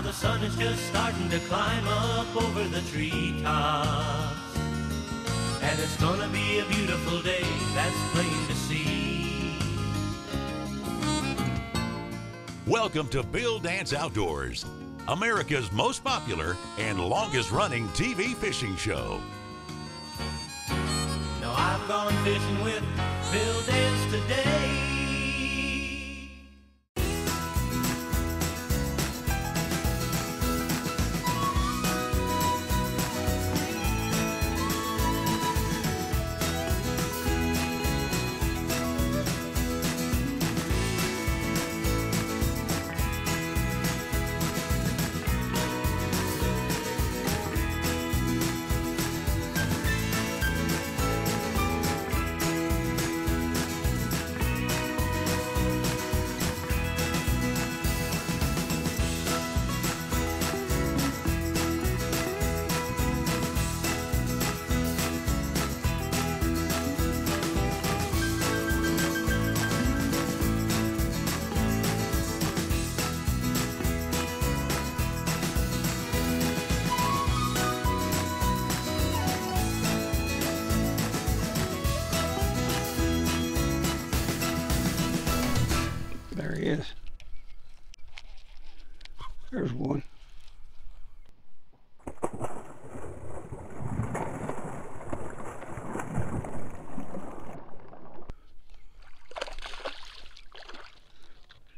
the sun is just starting to climb up over the treetops. And it's gonna be a beautiful day, that's plain to see. Welcome to Bill Dance Outdoors, America's most popular and longest running TV fishing show. Now I've gone fishing with Bill Dance today. There he is. There's one.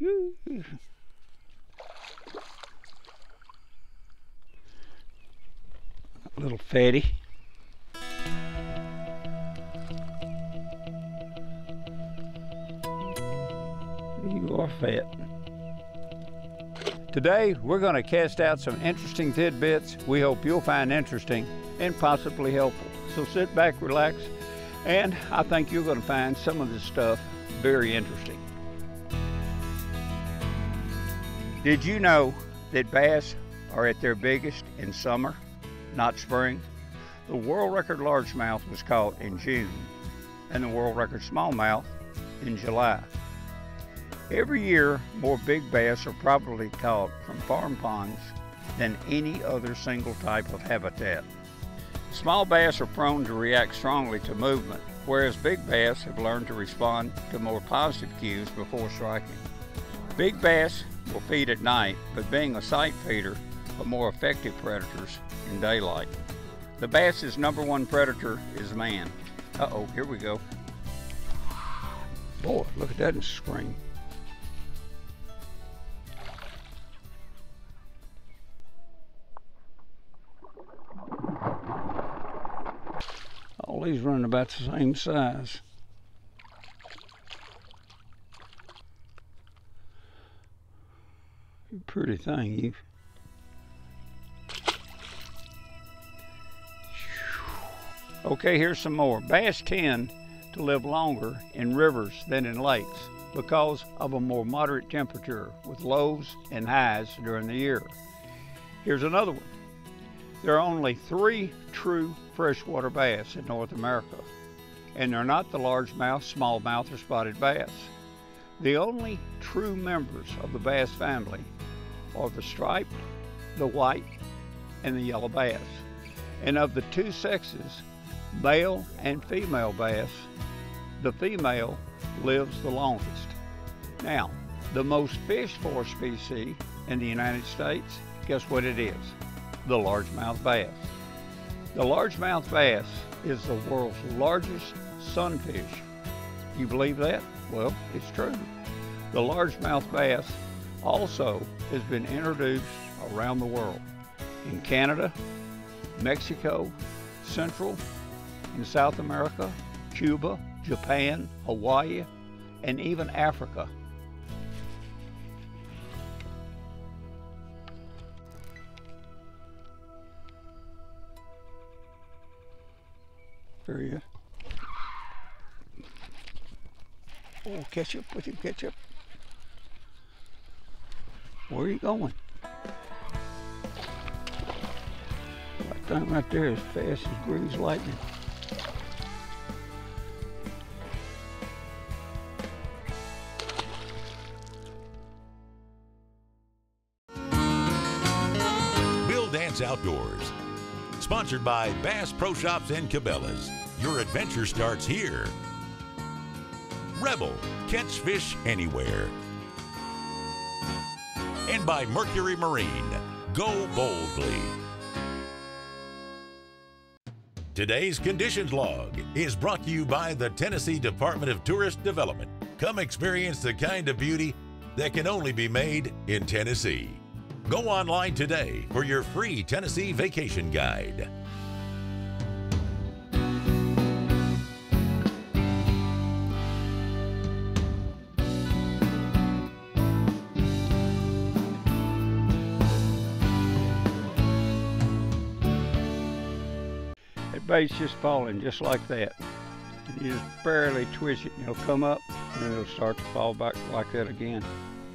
A little fatty. You are fat. Today, we're going to cast out some interesting tidbits we hope you'll find interesting and possibly helpful. So sit back, relax, and I think you're going to find some of this stuff very interesting. Did you know that bass are at their biggest in summer, not spring? The world record largemouth was caught in June, and the world record smallmouth in July. Every year, more big bass are probably caught from farm ponds than any other single type of habitat. Small bass are prone to react strongly to movement, whereas big bass have learned to respond to more positive cues before striking. Big bass will feed at night, but being a sight feeder are more effective predators in daylight. The bass's #1 predator is man. Uh-oh, here we go. Boy, look at that and scream. All these running about the same size. You pretty thing, you. Okay, here's some more. Bass tend to live longer in rivers than in lakes because of a more moderate temperature with lows and highs during the year. Here's another one. There are only 3 true freshwater bass in North America, and they're not the largemouth, smallmouth, or spotted bass. The only true members of the bass family are the striped, the white, and the yellow bass. And of the 2 sexes, male and female bass, the female lives the longest. Now, the most fished for species in the United States, guess what it is? The largemouth bass. The largemouth bass is the world's largest sunfish. You believe that? Well, it's true. The largemouth bass also has been introduced around the world. In Canada, Mexico, Central and South America, Cuba, Japan, Hawaii, and even Africa. There he is. Oh, catch up with him, catch up. Where are you going? That thing right there is fast as greased lightning. Dance Outdoors. Sponsored by Bass Pro Shops and Cabela's. Your adventure starts here. Rebel, catch fish anywhere. And by Mercury Marine, go boldly. Today's Conditions Log is brought to you by the Tennessee Department of Tourist Development. Come experience the kind of beauty that can only be made in Tennessee. Go online today for your free Tennessee vacation guide. That bait's just falling just like that. You just barely twitch it and it'll come up and then it'll start to fall back like that again.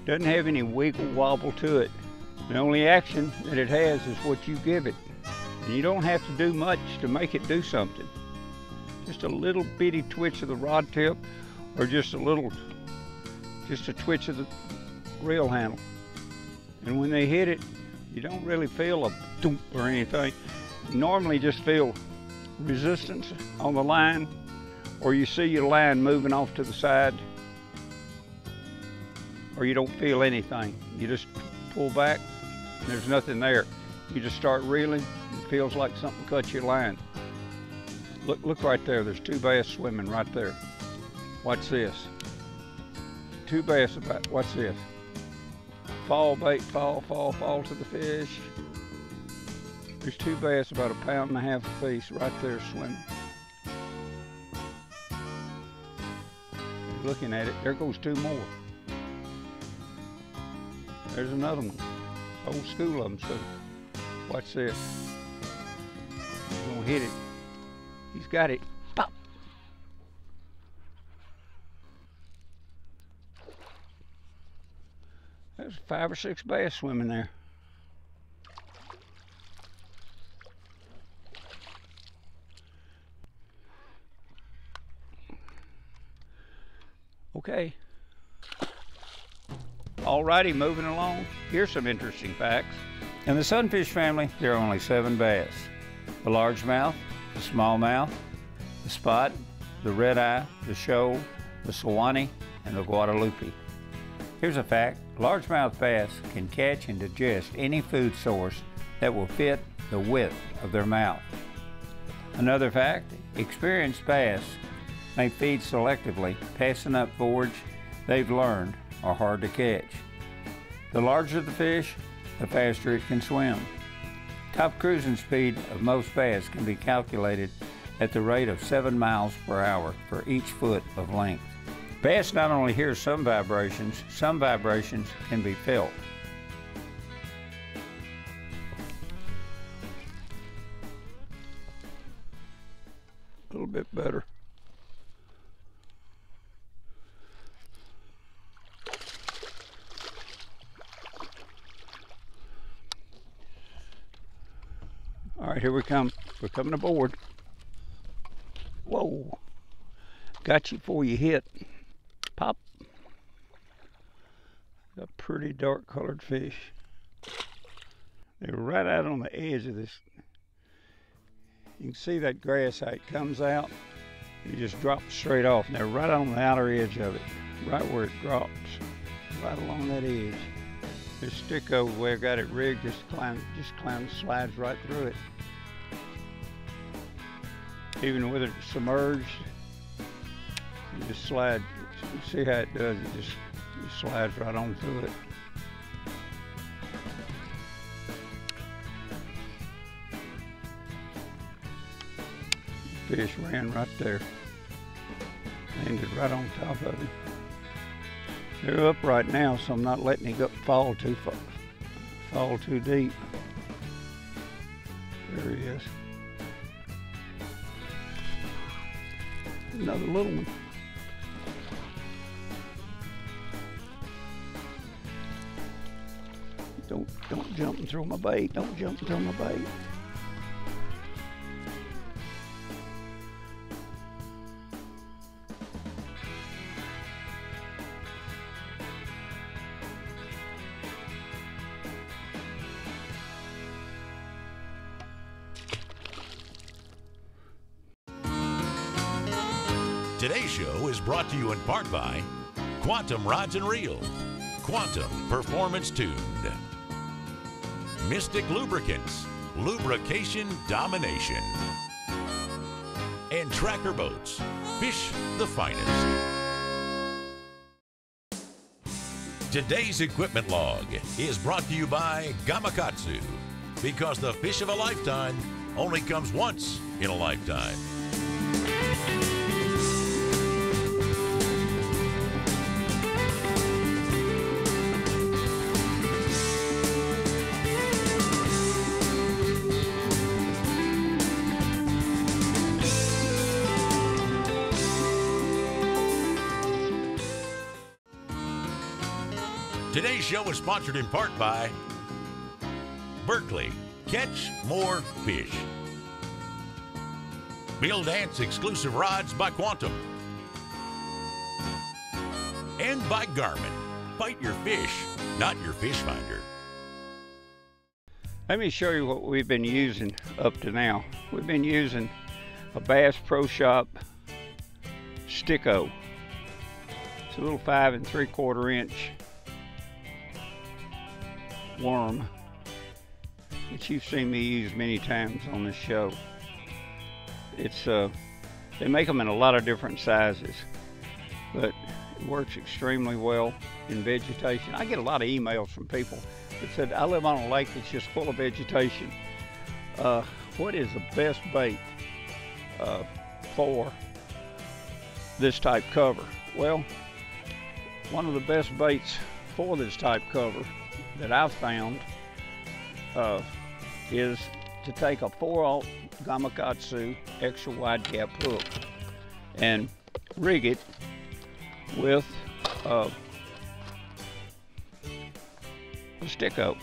Doesn't have any wiggle wobble to it. The only action that it has is what you give it. And you don't have to do much to make it do something. Just a little bitty twitch of the rod tip or just a twitch of the reel handle. And when they hit it, you don't really feel a thump or anything. You normally just feel resistance on the line, or you see your line moving off to the side, or you don't feel anything. You just pull back and there's nothing there. You just start reeling, it feels like something cut your line. Look right there, there's two bass swimming right there. Watch this. Two bass about, watch this. Fall bait, fall to the fish. There's two bass about 1.5 pounds a piece right there swimming. You're looking at it, there goes two more. There's another one. Whole school of them, so watch this. He's gonna hit it. He's got it. Pop! There's 5 or 6 bass swimming there. Okay. Alrighty, moving along. Here's some interesting facts. In the sunfish family, there are only 7 bass. The largemouth, the smallmouth, the spot, the red eye, the shoal, the Sewanee, and the Guadalupe. Here's a fact. Largemouth bass can catch and digest any food source that will fit the width of their mouth. Another fact, experienced bass may feed selectively, passing up forage they've learned are hard to catch. The larger the fish, the faster it can swim. Top cruising speed of most bass can be calculated at the rate of 7 miles per hour for each foot of length. Bass not only hear some vibrations can be felt. A little bit better. All right, here we come. We're coming aboard. Whoa. Got you before you hit. Pop. A pretty dark colored fish. They're right out on the edge of this. You can see that grass how it comes out. You just drop straight off. And they're right on the outer edge of it. Right where it drops. Right along that edge. This stick over where I got it rigged just slides right through it. Even with it submerged, you just slide. You see how it does, it just slides right on through it. Fish ran right there. Landed right on top of him. They're up right now, so I'm not letting it fall too far, fall too deep. There he is. Another little one. Don't jump and throw my bait. Don't jump and throw my bait. Today's show is brought to you in part by Quantum Rods and Reels, Quantum Performance Tuned, Mystic Lubricants, Lubrication Domination, and Tracker Boats, Fish the Finest. Today's equipment log is brought to you by Gamakatsu, because the fish of a lifetime only comes once in a lifetime. Today's show is sponsored in part by Berkeley, Catch More Fish, Bill Dance Exclusive Rods by Quantum, and by Garmin. Fight your fish, not your fish finder. Let me show you what we've been using up to now. We've been using a Bass Pro Shop Sticko. It's a little 5 3/4 inch worm, which you've seen me use many times on this show. It's they make them in a lot of different sizes, but it works extremely well in vegetation. I get a lot of emails from people that said, I live on a lake that's just full of vegetation. What is the best bait for this type cover? Well, one of the best baits for this type cover that I've found is to take a 4/0 Gamakatsu extra wide gap hook and rig it with a Sticko.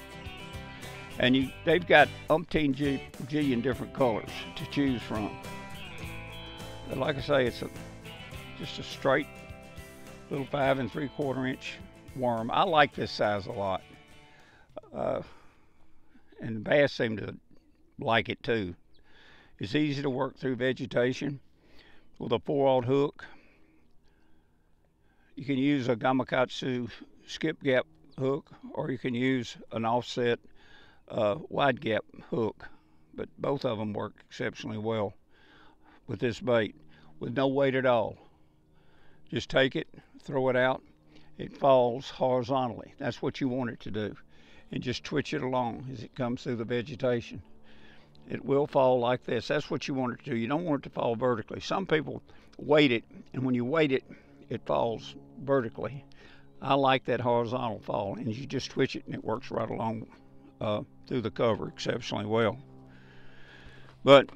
And they've got umpteen jillion different colors to choose from. But like I say, it's just a straight little 5 3/4 inch worm. I like this size a lot. And the bass seem to like it too. It's easy to work through vegetation with a 4/0 hook. You can use a Gamakatsu skip gap hook, or you can use an offset wide gap hook, but both of them work exceptionally well with this bait with no weight at all. Just take it, throw it out, it falls horizontally. That's what you want it to do, and just twitch it along as it comes through the vegetation. It will fall like this. That's what you want it to do. You don't want it to fall vertically. Some people weight it, and when you weight it, it falls vertically. I like that horizontal fall, and you just twitch it and it works right along through the cover exceptionally well. But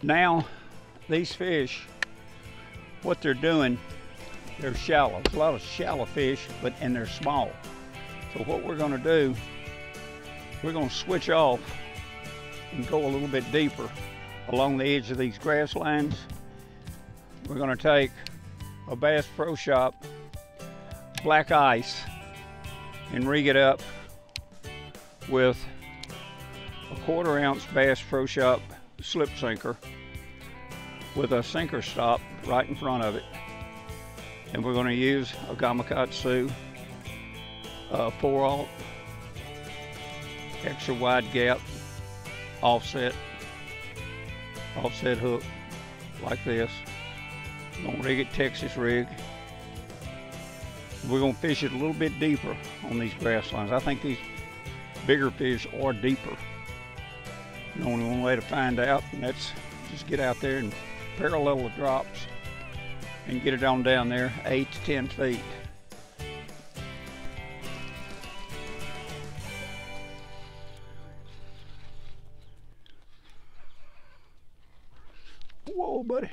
now these fish, what they're doing, they're shallow. There's a lot of shallow fish, and they're small. So what we're going to do, we're going to switch off and go a little bit deeper along the edge of these grass lines. We're going to take a Bass Pro Shop black ice and rig it up with a 1/4 ounce Bass Pro Shop slip sinker with a sinker stop right in front of it. And we're going to use a Gamakatsu 4/0 extra wide gap offset hook like this. We're going to rig it Texas rig. We're going to fish it a little bit deeper on these grass lines. I think these bigger fish are deeper. The only one way to find out, and that's just get out there and parallel the drops and get it on down there 8 to 10 feet. Whoa, buddy.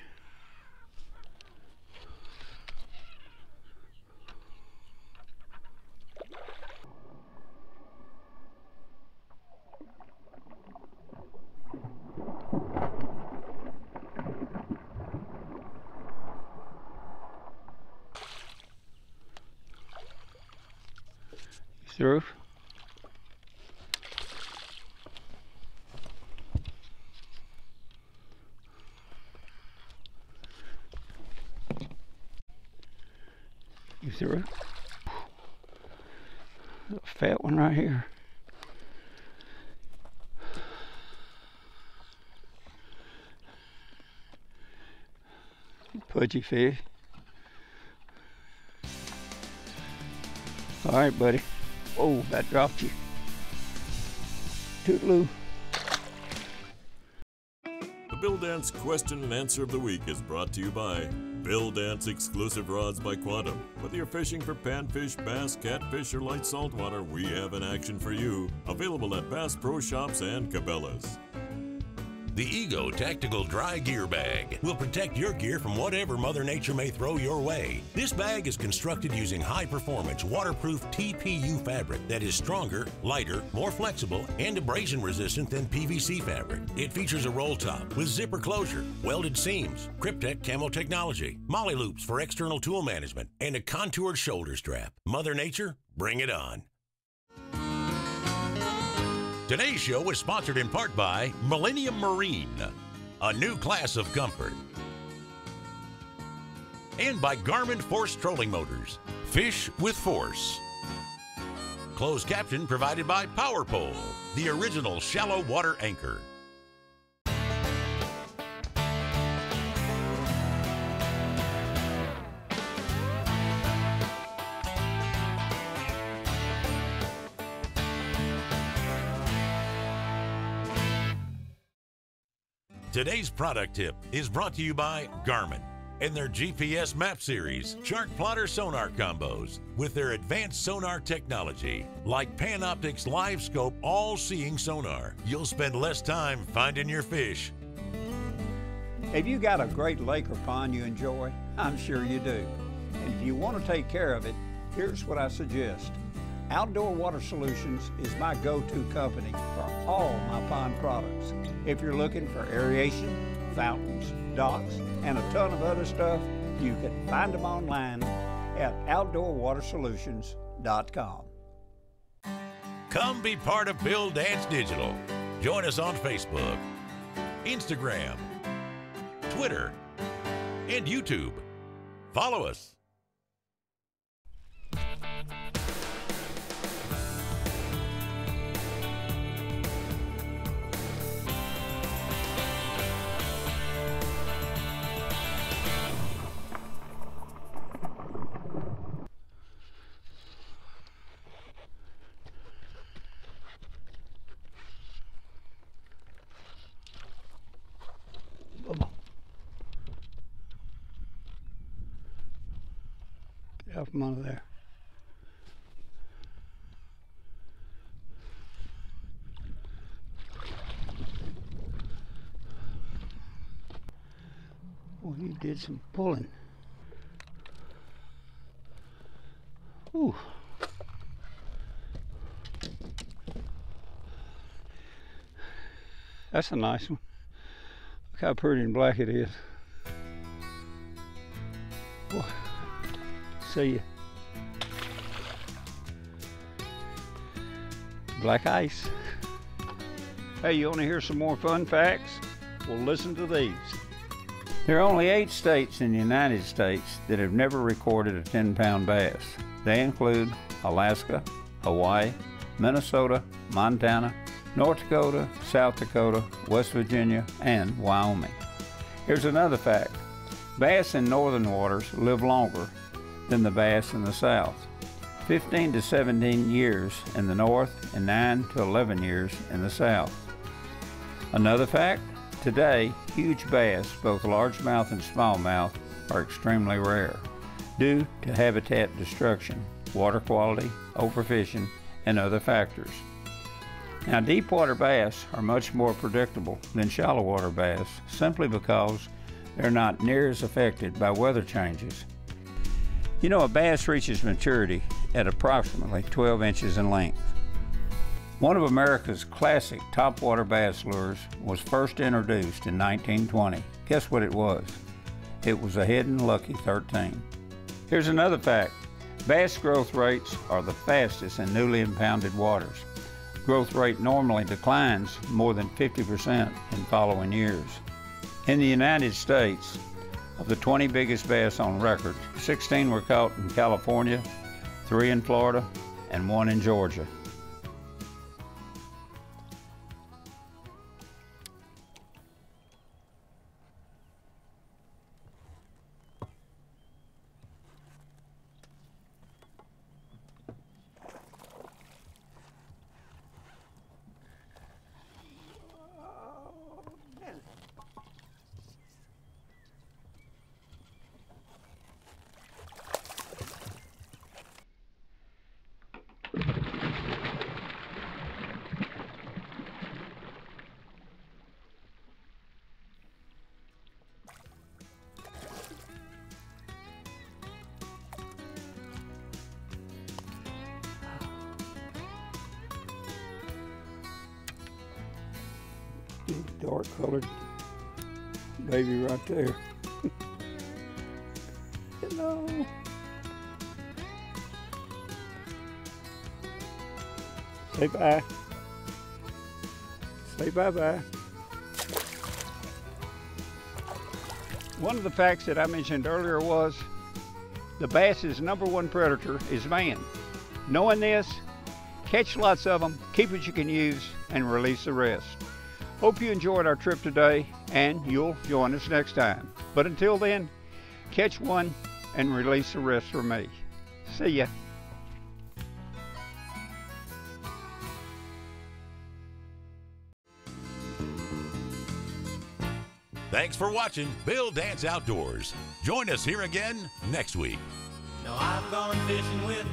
Through. through. A fat one right here. Pudgy fish. All right, buddy. Oh, that dropped you. Toodaloo. The Bill Dance Question and Answer of the Week is brought to you by Bill Dance Exclusive Rods by Quantum. Whether you're fishing for panfish, bass, catfish, or light saltwater, we have an action for you. Available at Bass Pro Shops and Cabela's. The Ego Tactical Dry Gear Bag will protect your gear from whatever Mother Nature may throw your way. This bag is constructed using high-performance, waterproof TPU fabric that is stronger, lighter, more flexible, and abrasion-resistant than PVC fabric. It features a roll top with zipper closure, welded seams, Cryptek camo technology, molly loops for external tool management, and a contoured shoulder strap. Mother Nature, bring it on. Today's show is sponsored in part by Millennium Marine, a new class of comfort, and by Garmin Force Trolling Motors, fish with force. Closed caption provided by Power Pole, the original shallow water anchor. Today's product tip is brought to you by Garmin and their GPS map series, chart plotter sonar combos with their advanced sonar technology. Like Panoptic's Live Scope all-seeing sonar, you'll spend less time finding your fish. Have you got a great lake or pond you enjoy? I'm sure you do. And if you want to take care of it, here's what I suggest. Outdoor Water Solutions is my go-to company for all my pond products. If you're looking for aeration, fountains, docks, and a ton of other stuff, you can find them online at outdoorwatersolutions.com. Come be part of Bill Dance Digital. Join us on Facebook, Instagram, Twitter, and YouTube. Follow us. Get out from under there. Well, you did some pulling. Ooh. That's a nice one. Look how pretty and black it is. Boy. See ya. Black ice. Hey, you want to hear some more fun facts? Well, listen to these. There are only 8 states in the United States that have never recorded a 10-pound bass. They include Alaska, Hawaii, Minnesota, Montana, North Dakota, South Dakota, West Virginia, and Wyoming. Here's another fact. Bass in northern waters live longer than the bass in the south. 15 to 17 years in the north and 9 to 11 years in the south. Another fact, today huge bass, both largemouth and smallmouth, are extremely rare due to habitat destruction, water quality, overfishing, and other factors. Now, deepwater bass are much more predictable than shallow water bass simply because they're not near as affected by weather changes. You know, a bass reaches maturity at approximately 12 inches in length. One of America's classic topwater bass lures was first introduced in 1920. Guess what it was? It was a hidden Lucky 13. Here's another fact. Bass growth rates are the fastest in newly impounded waters. Growth rate normally declines more than 50% in following years. In the United States, Of the 20 biggest bass on record, 16 were caught in California, 3 in Florida, and 1 in Georgia. Dark colored baby right there. Hello. Say bye. Say bye-bye. One of the facts that I mentioned earlier was the bass's #1 predator is man. Knowing this, catch lots of them, keep what you can use, and release the rest. Hope you enjoyed our trip today, and you'll join us next time. But until then, catch one and release the rest for me. See ya. Thanks for watching Bill Dance Outdoors. Join us here again next week. Now I've gone fishing with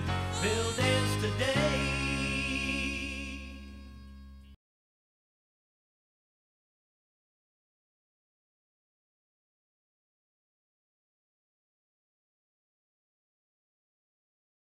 Bill Dance today.